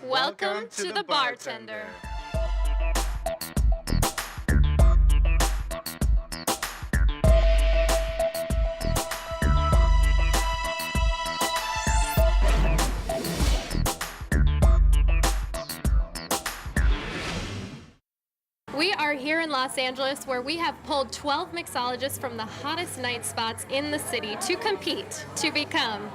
Welcome to the Bartender. We are here in Los Angeles where we have pulled 12 mixologists from the hottest night spots in the city to compete to become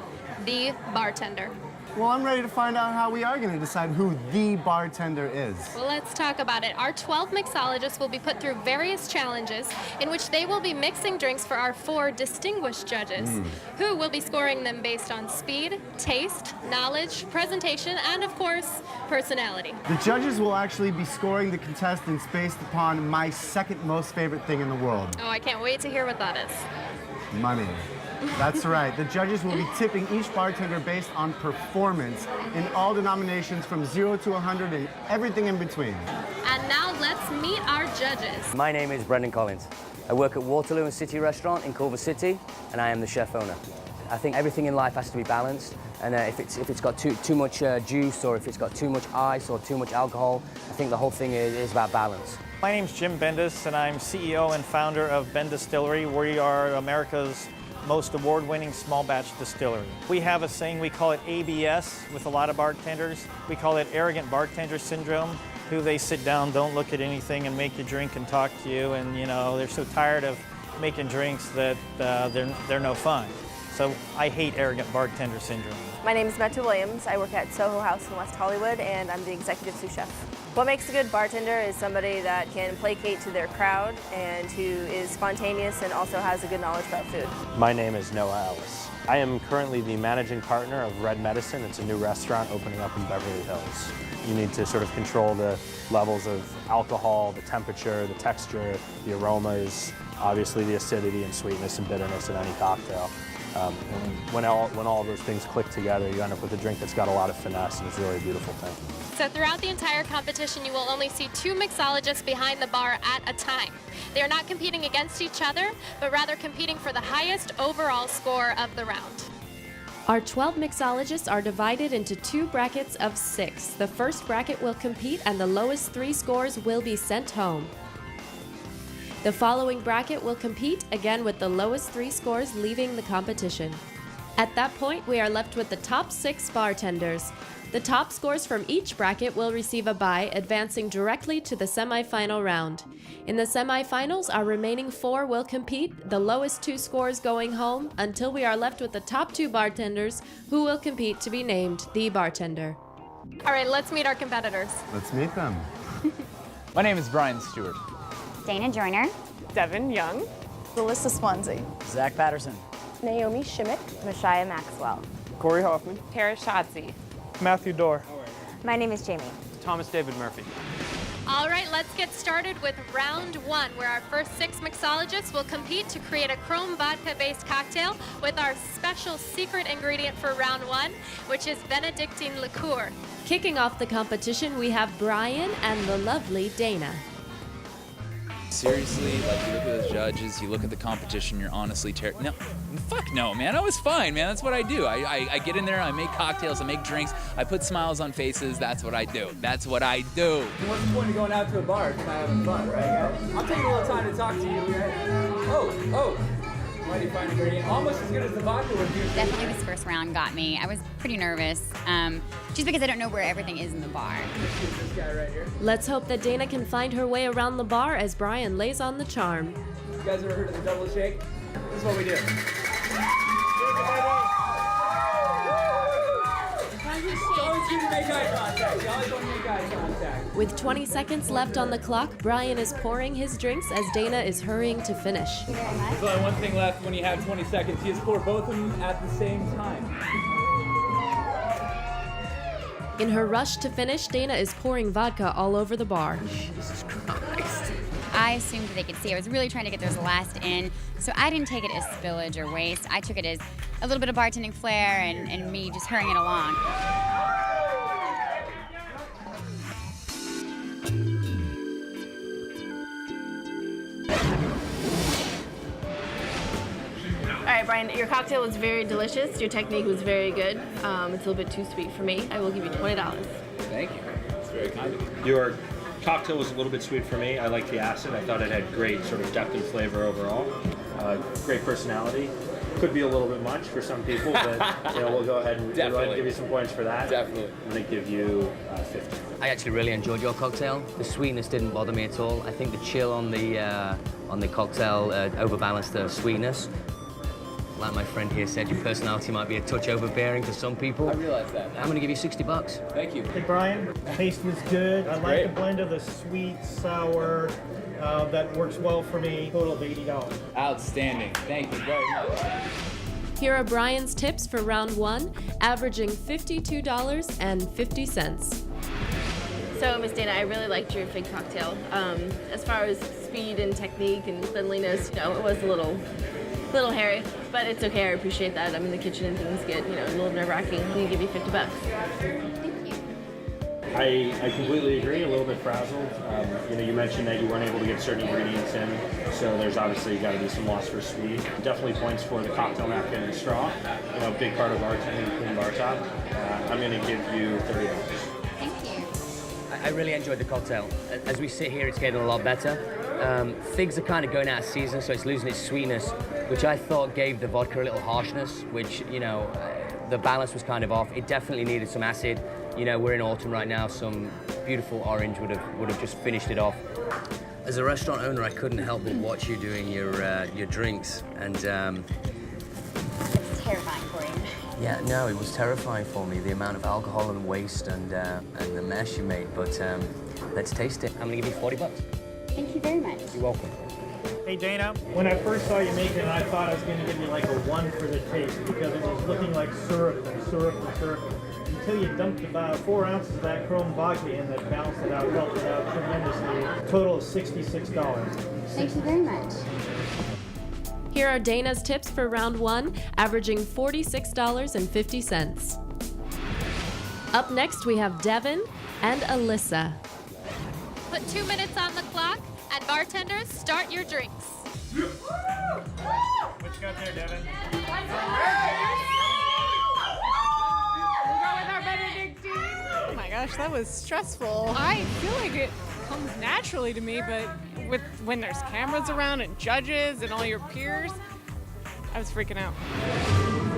the bartender. Well, I'm ready to find out how we are going to decide who the bartender is. Well, let's talk about it. Our 12 mixologists will be put through various challenges in which they will be mixing drinks for our 4 distinguished judges, who will be scoring them based on speed, taste, knowledge, presentation, and of course, personality. The judges will actually be scoring the contestants based upon my second most favorite thing in the world. Oh, I can't wait to hear what that is. Money. That's right. The judges will be tipping each bartender based on performance in all denominations from 0 to 100 and everything in between. And now let's meet our judges. My name is Brendan Collins. I work at Waterloo and City Restaurant in Culver City, and I am the chef owner. I think everything in life has to be balanced, and if it's got too much juice, or if it's got too much ice or too much alcohol, I think the whole thing is about balance. My name's Jim Bendis, and I'm CEO and founder of Ben Distillery. We are America's most award-winning small batch distillery. We have a saying, we call it ABS with a lot of bartenders. We call it arrogant bartender syndrome, who they sit down, don't look at anything and make you drink and talk to you, and you know, they're so tired of making drinks that they're no fun. So I hate arrogant bartender syndrome. My name is Meta Williams. I work at Soho House in West Hollywood, and I'm the executive sous chef. What makes a good bartender is somebody that can placate to their crowd and who is spontaneous and also has a good knowledge about food. My name is Noah Ellis. I am currently the managing partner of Red Medicine. It's a new restaurant opening up in Beverly Hills. You need to sort of control the levels of alcohol, the temperature, the texture, the aromas, obviously the acidity and sweetness and bitterness in any cocktail. When all of those things click together, you end up with a drink that's got a lot of finesse, and it's really a beautiful thing. So throughout the entire competition, you will only see 2 mixologists behind the bar at a time. They are not competing against each other, but rather competing for the highest overall score of the round. Our 12 mixologists are divided into 2 brackets of 6. The first bracket will compete, and the lowest 3 scores will be sent home. The following bracket will compete, again with the lowest 3 scores leaving the competition. At that point, we are left with the top 6 bartenders. The top scores from each bracket will receive a bye, advancing directly to the semifinal round. In the semifinals, our remaining 4 will compete, the lowest 2 scores going home, until we are left with the top 2 bartenders, who will compete to be named the bartender. All right, let's meet our competitors. Let's meet them. My name is Brian Stewart. Dana Joyner. Devin Young. Melissa Swansea. Zach Patterson. Naomi Shimmick. Mashaya Maxwell. Corey Hoffman. Tara Schatzy. Matthew Dorr. My name is Jamie. Thomas David Murphy. All right, let's get started with round 1, where our first 6 mixologists will compete to create a Krome vodka-based cocktail with our special secret ingredient for round 1, which is Benedictine liqueur. Kicking off the competition, we have Brian and the lovely Dana. Seriously, like, you look at those judges, you look at the competition, you're honestly no, fuck no, man. I was fine, man. That's what I do. I get in there, I make cocktails, I make drinks, I put smiles on faces. That's what I do. That's what I do. What's the point of going out to a bar if you're not having fun, right, guys? I'm taking a little time to talk to you, right? Oh. Why do you find ingredient? Almost as good as the vodka would be. Definitely this first round got me. I was pretty nervous, just because I don't know where everything is in the bar. This guy right here. Let's hope that Dana can find her way around the bar as Brian lays on the charm. You guys ever heard of the double shake? This is what we do. Always good to make eye contact. You always want to make eye contact. With 20 seconds left on the clock, Brian is pouring his drinks as Dana is hurrying to finish. There's only one thing left when you have 20 seconds. You just pour both of them at the same time. In her rush to finish, Dana is pouring vodka all over the bar. Jesus Christ. I assumed that they could see. I was really trying to get those last in, so I didn't take it as spillage or waste. I took it as a little bit of bartending flair and me just hurrying it along. All right, Brian, your cocktail was very delicious. Your technique was very good. It's a little bit too sweet for me. I will give you $20. Thank you. It's very kind of you. Your cocktail was a little bit sweet for me. I liked the acid. I thought it had great sort of depth and flavor overall. Great personality. Could be a little bit much for some people, but we'll go ahead and give you some points for that. Definitely. I'm going to give you 50. I actually really enjoyed your cocktail. The sweetness didn't bother me at all. I think the chill on the cocktail overbalanced the sweetness. Like my friend here said, your personality might be a touch overbearing for some people. I realize that. I'm going to give you $60. Thank you. Hey Brian, taste was good. I like great. the blend of the sweet, sour. That works well for me. Total of $80. Outstanding. Thank you very much. Here are Brian's tips for round 1, averaging $52.50. So, Miss Dana, I really liked your fig cocktail. As far as speed and technique and cleanliness, it was a little hairy, but it's okay. I appreciate that. I'm in the kitchen and things get, a little nerve-wracking. I'm gonna give you $50. Thank you. I completely agree. A little bit frazzled. You mentioned that you weren't able to get certain ingredients in, so there's obviously got to be some loss for speed. Definitely points for the cocktail napkin and straw. Big part of bartending, clean bar top. I'm going to give you $30. Thank you. I really enjoyed the cocktail. As we sit here, it's getting a lot better. Figs are kind of going out of season, so it's losing its sweetness, which I thought gave the vodka a little harshness, which, the balance was kind of off. It definitely needed some acid. We're in autumn right now. Some beautiful orange would have just finished it off. As a restaurant owner, I couldn't help but watch you doing your drinks, and It's terrifying for you. yeah, no, it was terrifying for me, the amount of alcohol and waste and the mess you made. But let's taste it. I'm gonna give you $40. Thank you very much. You're welcome. Hey Dana, when I first saw you make it, I thought I was going to give you like a 1 for the taste because it was looking like syrup and syrup and syrup. Until you dumped about 4 ounces of that Krome vodka in that balanced it out, helped it out tremendously. Total of $66. Thank you very much. Here are Dana's tips for round 1, averaging $46.50. Up next, we have Devin and Alyssa. Put 2 minutes on the clock, and bartenders, start your drinks. What you got there, Devin? Oh my gosh, that was stressful. I feel like it comes naturally to me, but when there's cameras around and judges and all your peers, I was freaking out.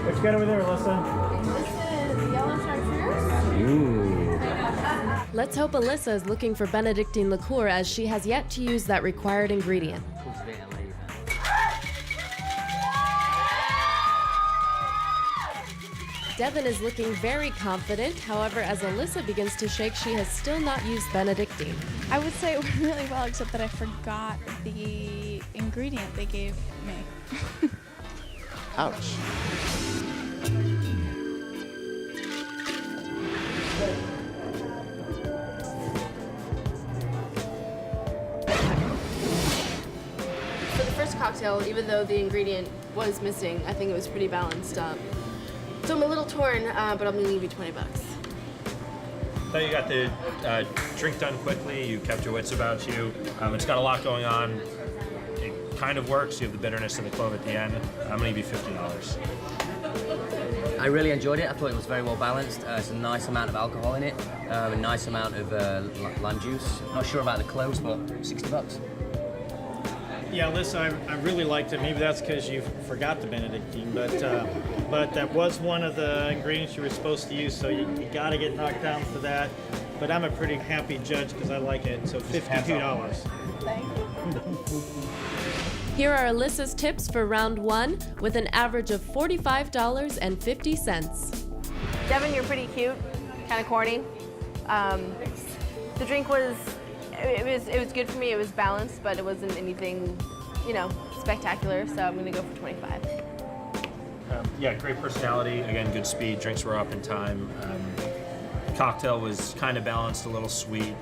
What you got over there, Alyssa? Let's hope Alyssa is looking for Benedictine liqueur, as she has yet to use that required ingredient. Devin is looking very confident. However, as Alyssa begins to shake, she has still not used Benedictine. I would say it went really well, except that I forgot the ingredient they gave me. Ouch. For the first cocktail, even though the ingredient was missing, I think it was pretty balanced. So I'm a little torn, but I'm gonna give you $20. So you got the drink done quickly. You kept your wits about you. It's got a lot going on. It kind of works. You have the bitterness and the clove at the end. I'm gonna give you $50. I really enjoyed it. I thought it was very well balanced. It's a nice amount of alcohol in it, a nice amount of lime juice. Not sure about the cloves, but $60. Yeah, Alyssa, I really liked it. Maybe that's because you forgot the Benedictine, but that was one of the ingredients you were supposed to use, so you got to get knocked down for that. But I'm a pretty happy judge because I like it, so $52. Thank you. Here are Alyssa's tips for round 1, with an average of $45.50. Devin, you're pretty cute, kind of corny. The drink was good for me. It was balanced, but it wasn't anything, spectacular. So I'm gonna go for 25. Yeah, great personality. Again, good speed. Drinks were up in time. Cocktail was kind of balanced, a little sweet.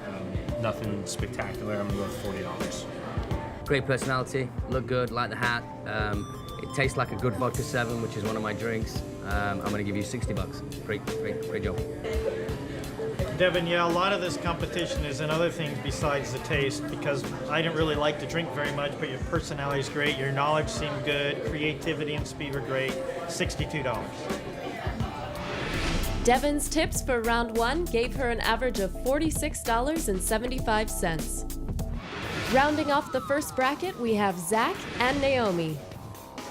Nothing spectacular. I'm gonna go with $40. Great personality, look good, like the hat. It tastes like a good vodka 7, which is one of my drinks. I'm gonna give you $60. Great job. Devin, yeah, a lot of this competition is in other things besides the taste, because I didn't really like to drink very much, but your personality is great, your knowledge seemed good, creativity and speed were great. $62. Devin's tips for round 1 gave her an average of $46.75. Rounding off the first bracket, we have Zach and Naomi.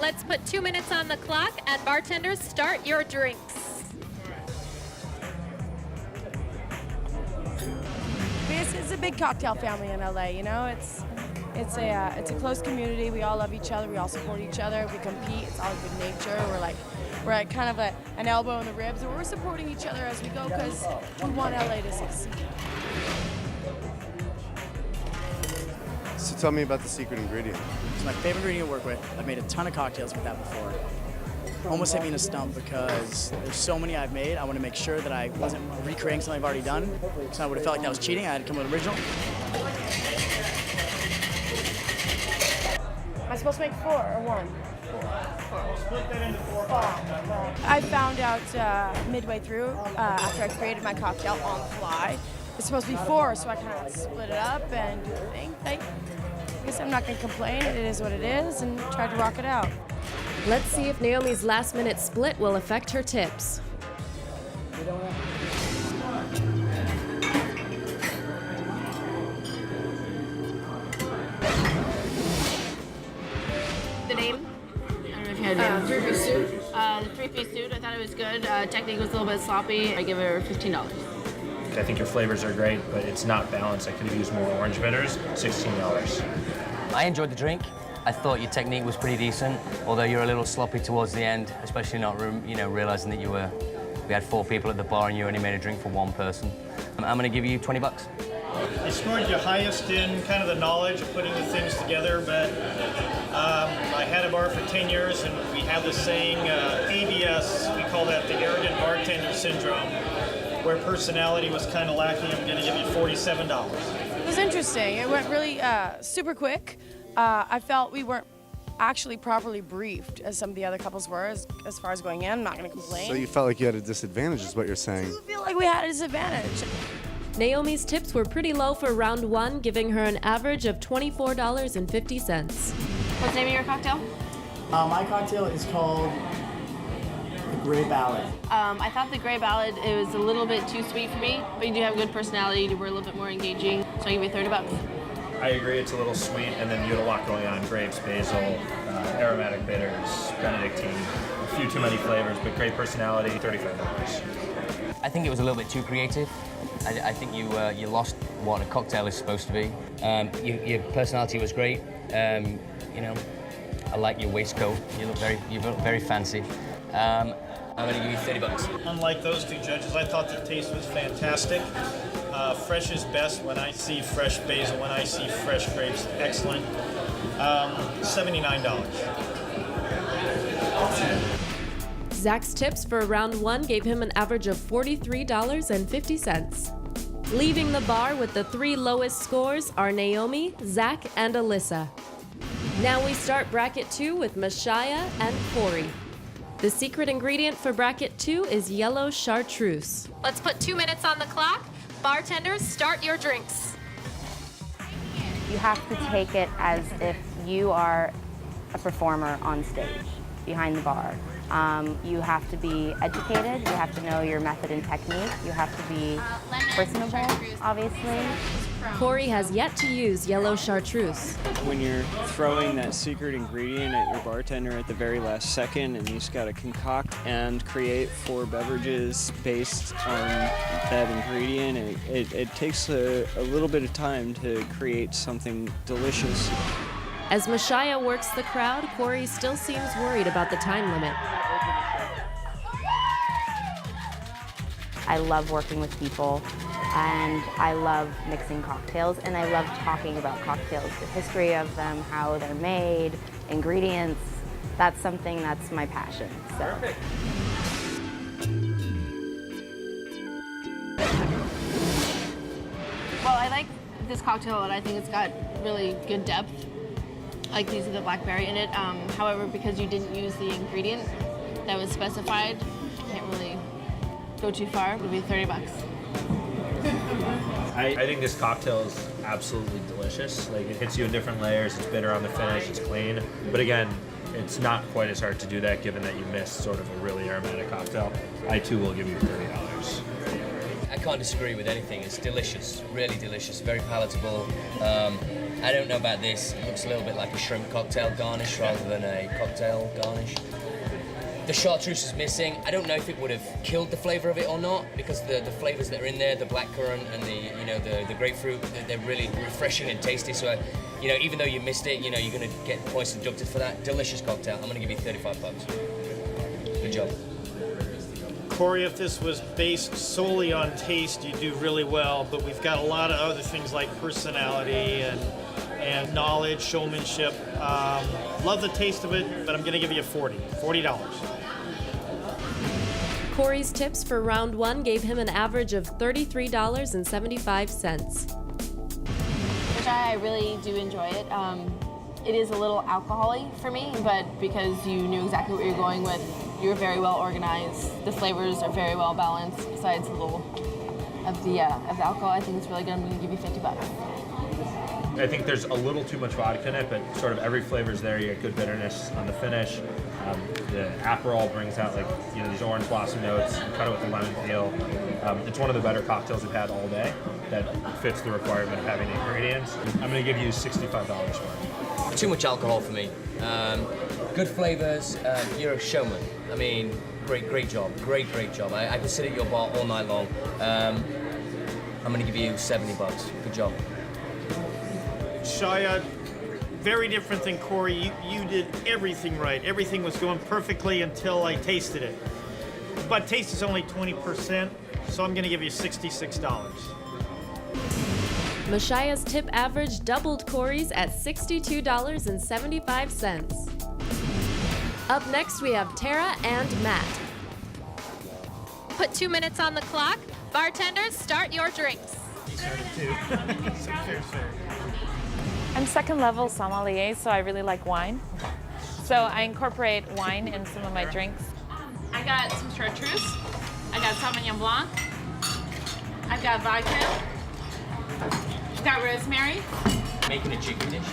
Let's put 2 minutes on the clock, and bartenders, start your drinks. It's a big cocktail family in LA, you know? It's a close community. We all love each other. We all support each other. We compete. It's all good nature. We're at kind of an elbow in the ribs, and we're supporting each other as we go because we want LA to succeed. So tell me about the secret ingredient. It's my favorite ingredient to work with. I've made a ton of cocktails with that before. Almost hit me in a stump because there's so many I've made. I want to make sure that I wasn't recreating something I've already done, because I would have felt like that was cheating. I had to come with an original. Am I supposed to make 4 or 1? 4. Split that into 4. I found out midway through, after I created my cocktail on the fly, it's supposed to be 4, so I kind of split it up and do the thing. I guess I'm not going to complain. It is what it is, and tried to rock it out. Let's see if Naomi's last-minute split will affect her tips. The name? I don't know if you had a name. Three-piece suit. The three-piece suit, I thought it was good. Technique was a little bit sloppy. I give her $15. I think your flavors are great, but it's not balanced. I could have used more orange bitters. $16. I enjoyed the drink. I thought your technique was pretty decent, although you're a little sloppy towards the end, especially not realizing that we had 4 people at the bar and you only made a drink for 1 person. I'm gonna give you $20. You scored your highest in kind of the knowledge of putting the things together, but I had a bar for 10 years, and we have the saying, ABS, we call that the arrogant bartender syndrome, where personality was kind of lacking. I'm gonna give you $47. It was interesting. It went really super quick. I felt we weren't actually properly briefed as some of the other couples were as far as going in. I'm not going to complain. So you felt like you had a disadvantage is what you're saying. I feel like we had a disadvantage. Naomi's tips were pretty low for round 1, giving her an average of $24.50. What's the name of your cocktail? My cocktail is called the Gray Ballad. I thought the Gray Ballad, it was a little bit too sweet for me, but you do have good personality. You were a little bit more engaging, so I give you $30. I agree, it's a little sweet, and then you had a lot going on. Grapes, basil, aromatic bitters, Benedictine, a few too many flavors, but great personality, $35. I think it was a little bit too creative. I think you lost what a cocktail is supposed to be. Your personality was great. I like your waistcoat. You look very fancy. I'm going to give you $30. Unlike those 2 judges, I thought the taste was fantastic. Fresh is best. When I see fresh basil, when I see fresh grapes, excellent. $79. Zach's tips for round 1 gave him an average of $43.50. Leaving the bar with the 3 lowest scores are Naomi, Zach, and Alyssa. Now we start bracket 2 with Mashaya and Corey. The secret ingredient for bracket 2 is yellow chartreuse. Let's put 2 minutes on the clock. Bartenders, start your drinks. You have to take it as if you are a performer on stage, behind the bar. You have to be educated, you have to know your method and technique, you have to be personable, obviously. Corey has yet to use yellow chartreuse. When you're throwing that secret ingredient at your bartender at the very last second, and you just gotta concoct and create 4 beverages based on that ingredient, it takes a little bit of time to create something delicious. As Mashaya works the crowd, Corey still seems worried about the time limit. I love working with people, and I love mixing cocktails, and I love talking about cocktails, the history of them, how they're made, ingredients. That's something that's my passion. So. Well, I like this cocktail, and I think it's got really good depth. I like using the blackberry in it. However, because you didn't use the ingredient that was specified, you can't really go too far. It would be $30. I think this cocktail is absolutely delicious. Like, it hits you in different layers. It's bitter on the finish. It's clean. But again, it's not quite as hard to do that given that you missed sort of a really aromatic cocktail. I too will give you $30. I can't disagree with anything. It's delicious, really delicious, very palatable. I don't know about this. It looks a little bit like a shrimp cocktail garnish rather than a cocktail garnish. The chartreuse is missing. I don't know if it would have killed the flavor of it or not, because the flavors that are in there, the blackcurrant and the grapefruit, they're really refreshing and tasty. So, even though you missed it, you're going to get points deducted for that. Delicious cocktail. I'm going to give you $35. Good job. Corey, if this was based solely on taste, you do really well, but we've got a lot of other things like personality and knowledge, showmanship. Love the taste of it, but I'm going to give you $40. Corey's tips for round 1 gave him an average of $33.75. Which I really do enjoy it. It is a little alcohol-y for me, but because you knew exactly what you're going with, you were very well organized. The flavors are very well balanced. Besides a little of the alcohol, I think it's really good. I'm going to give you $50. I think there's a little too much vodka in it, but sort of every flavor's there. You get good bitterness on the finish. The Aperol brings out these orange blossom notes. You cut it with a lemon peel. It's one of the better cocktails we've had all day that fits the requirement of having the ingredients. I'm going to give you $65 for it. Too much alcohol for me. Good flavors. You're a showman. I mean, great job. Great job. I could sit at your bar all night long. I'm going to give you $70. Good job. Shia, very different than Corey. You did everything right. Everything was going perfectly until I tasted it. But taste is only 20%, so I'm going to give you $66. Mashia's tip average doubled Corey's at $62.75. Up next, we have Tara and Matt. Put 2 minutes on the clock. Bartenders, start your drinks. I'm second level sommelier, so I really like wine. So I incorporate wine in some of my drinks. I got some chartreuse. I got Sauvignon Blanc. I've got vodka. I've got rosemary. Making a chicken dish.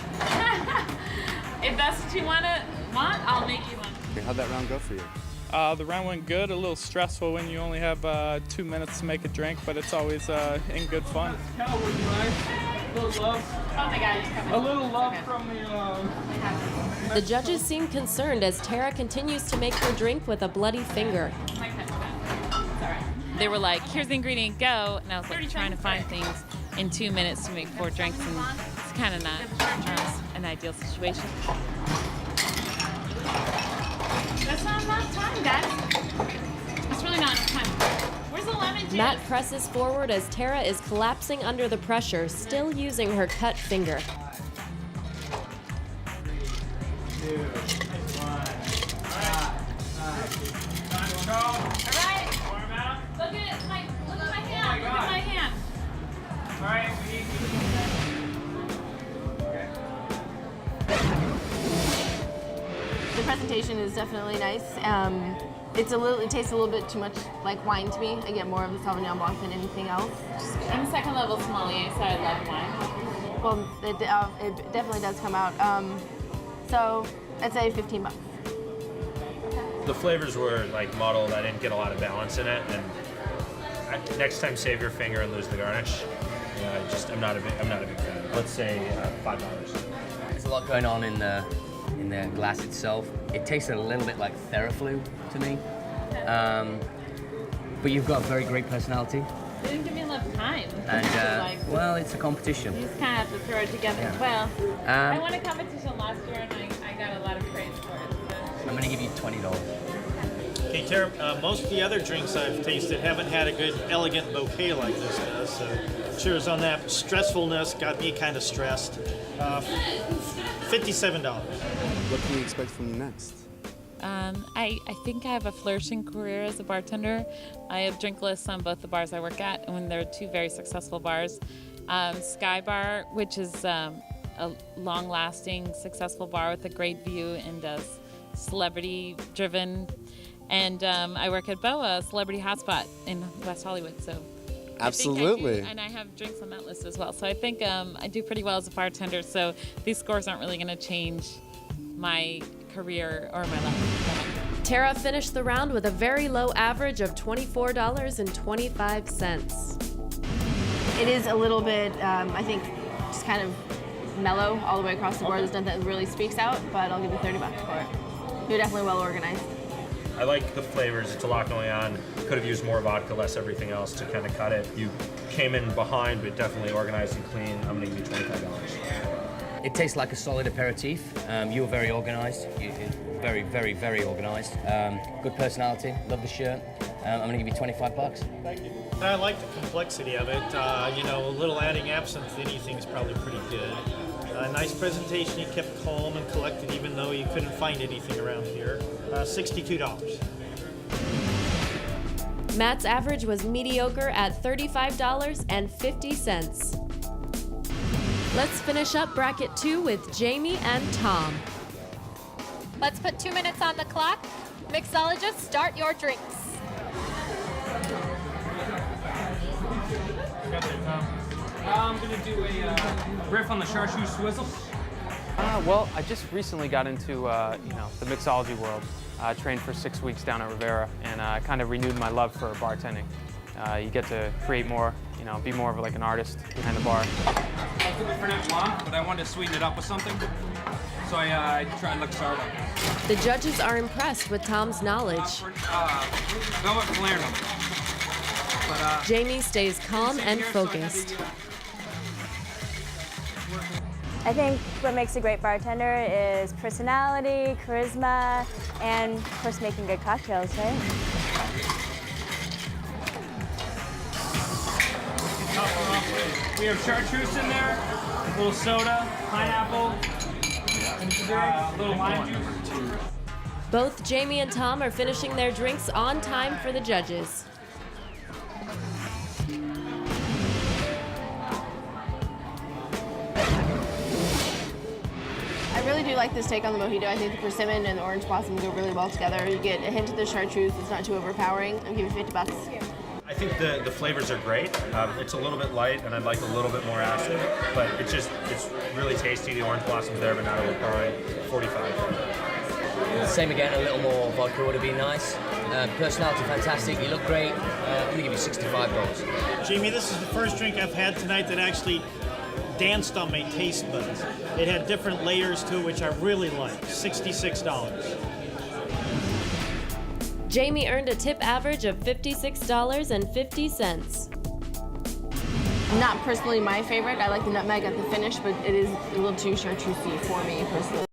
If that's what you want, I'll make you one. How'd that round go for you? The round went good, a little stressful when you only have 2 minutes to make a drink, but it's always in good fun. Oh my God, A little love from the... The judges seem concerned as Tara continues to make her drink with a bloody finger. They were like, here's the ingredient, go. And I was like trying to find things in 2 minutes to make 4 drinks, and it's kind of not an ideal situation. That's not enough time, guys. That's really not enough time. Where's the lemon juice? Matt presses forward as Tara is collapsing under the pressure, still using her cut finger. 3, 2, 1. All right. Warm out. Look at my hand. Look at my hand. All right, we need The presentation is definitely nice. It tastes a little bit too much like wine to me. I get more of the Sauvignon Blanc than anything else. I'm second level sommelier, so I love wine. Well, it definitely does come out. So I'd say $15. The flavors were muddled. I didn't get a lot of balance in it, and next time save your finger and lose the garnish. I'm not a big fan. Let's say $5. There's a lot going on in the glass itself. It tasted a little bit like Theraflu to me. But you've got a very great personality. They didn't give me enough time. And, well, it's a competition. You just kind of have to throw it together. Yeah. Well, I won a competition last year and I got a lot of praise for it. So. I'm going to give you $20. Okay, Tara, most of the other drinks I've tasted haven't had a good, elegant bouquet like this does, so cheers on that. Stressfulness got me kind of stressed. $57. What can we expect from you next? I think I have a flourishing career as a bartender. I have drink lists on both the bars I work at, and they're 2 very successful bars. Sky Bar, which is a long-lasting, successful bar with a great view and does celebrity-driven. And I work at Boa, a celebrity hotspot in West Hollywood, so Absolutely. And I have drinks on that list as well. So I think I do pretty well as a bartender. So these scores aren't really going to change my career or my life. Tara finished the round with a very low average of $24.25. It is a little bit, I think, just kind of mellow all the way across the board. There's nothing that really speaks out, but I'll give you $30 for it. You're definitely well organized. I like the flavors. It's a lot going on. Could have used more vodka, less everything else to kind of cut it. You came in behind, but definitely organized and clean. I'm going to give you $25. It tastes like a solid aperitif. You were very organised. Very, very, very organised. Good personality. Love the shirt. I'm going to give you $25. Thank you. I like the complexity of it. You know, a little adding absinthe to anything is probably pretty good. Nice presentation. You kept calm and collected even though you couldn't find anything around here. $62. Matt's average was mediocre at $35.50. Let's finish up bracket 2 with Jamie and Tom. Let's put 2 minutes on the clock. Mixologists, start your drinks. I'm going to do a riff on the chartreuse swizzle. Well, I just recently got into the mixology world. I trained for 6 weeks down at Rivera, and I kind of renewed my love for bartending. You get to create more, be more of like an artist behind the bar. I was looking for Fernet Blanc, but I wanted to sweeten it up with something, so I tried Le Sardo. The judges are impressed with Tom's knowledge. Velvet Palermo. Jamie stays calm and focused. I think what makes a great bartender is personality, charisma, and of course making good cocktails, right? We have chartreuse in there, a little soda, pineapple, a little lime juice. Both Jamie and Tom are finishing their drinks on time for the judges. I really do like this take on the mojito. I think the persimmon and the orange blossom go really well together. You get a hint of the chartreuse. It's not too overpowering. I'll give you $50. I think the flavors are great. It's a little bit light, and I'd like a little bit more acid, but it's really tasty. The orange blossom's there, but not overpowering. $45. Same again, a little more vodka would have been nice. Personality fantastic, you look great. I'm going to give you $65. Jamie, this is the first drink I've had tonight that actually danced on my taste buds. It had different layers to it, which I really like. $66. Jamie earned a tip average of $56.50. Not personally my favorite. I like the nutmeg at the finish, but it is a little too chartreusey for me personally.